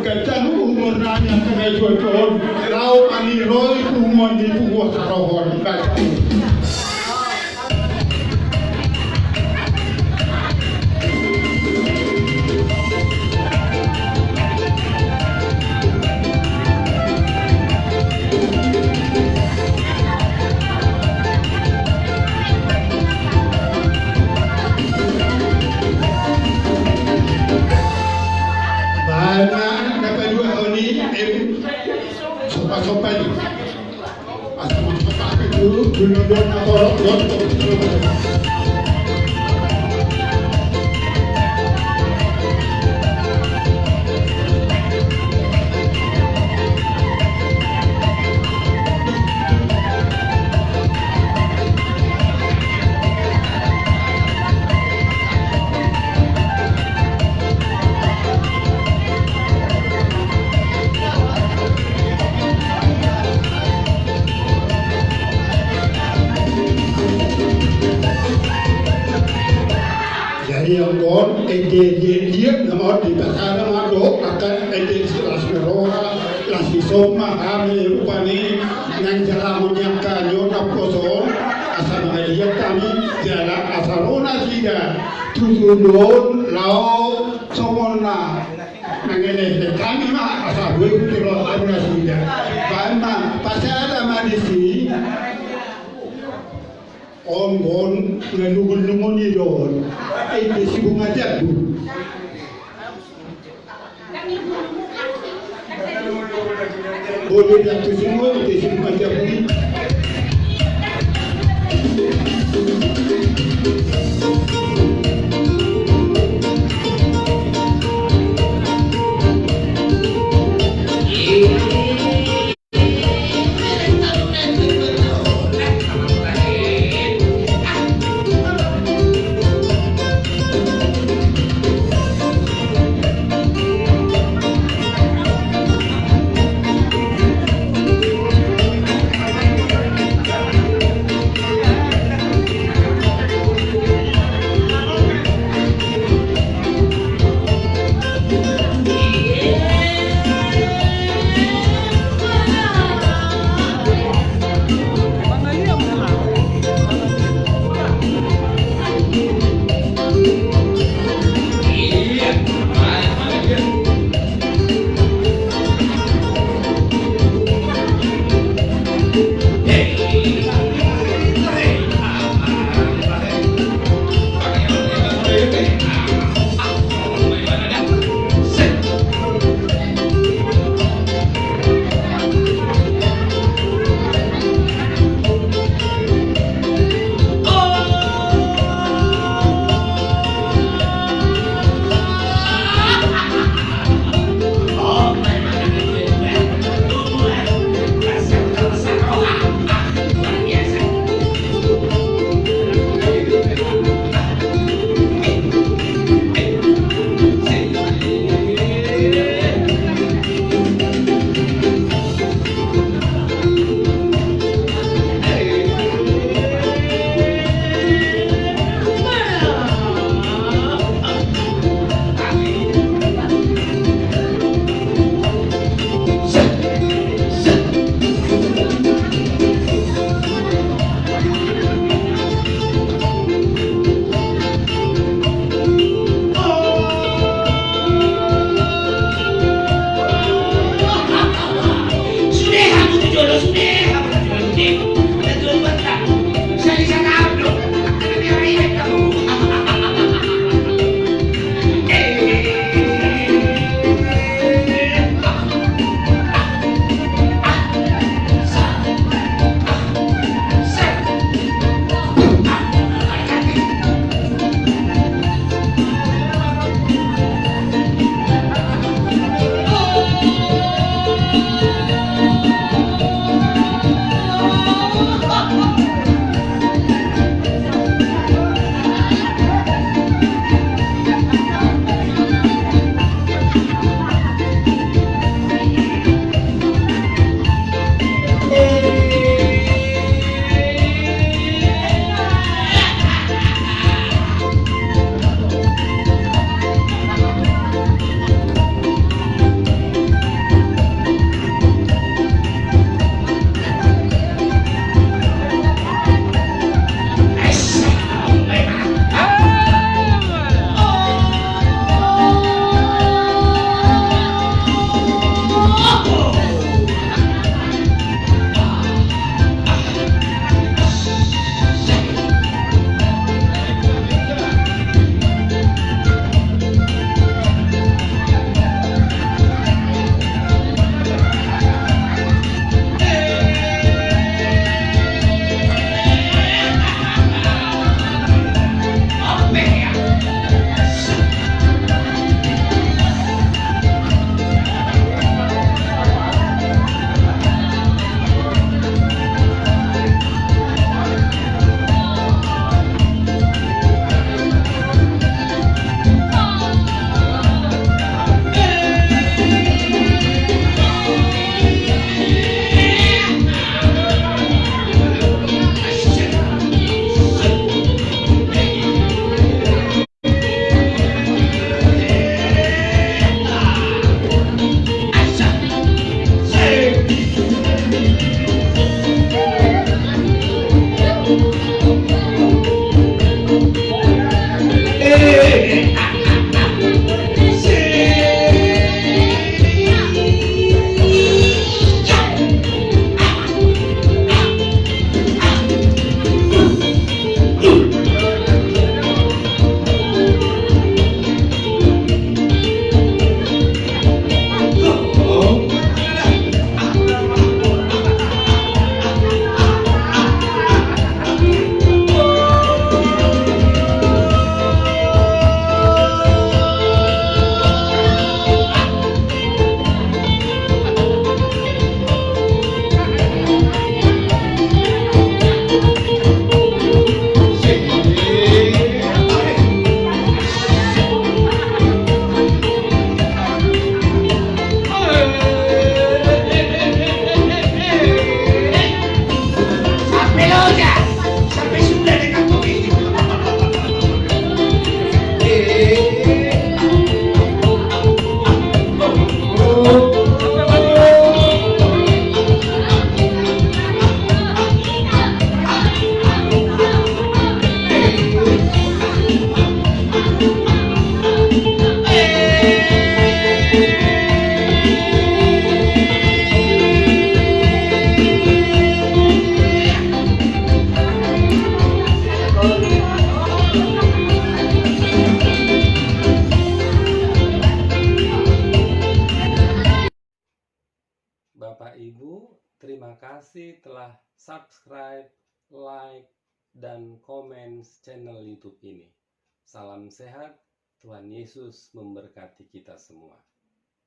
Gajah umur nanya kena jual lau ani roy umur di buah sarohon gajah. Sopa-sopa ini sopa dulu dulu yang kon dia nama di pasar nama do akan las merona las isoma kami upani nang jalan menyangka nyota poson asal mengajar kami jalan asarona sida tujuan lau somona nangene kami mah asal gue kilo asarona sida karena pasar sama di sini on ngelungun ni don itu sibuk ngajak tu boleh jatuh semua itu sibuk ngajak ni Bapak Ibu, terima kasih telah subscribe, like, dan komen channel YouTube ini. Salam sehat, Tuhan Yesus memberkati kita semua.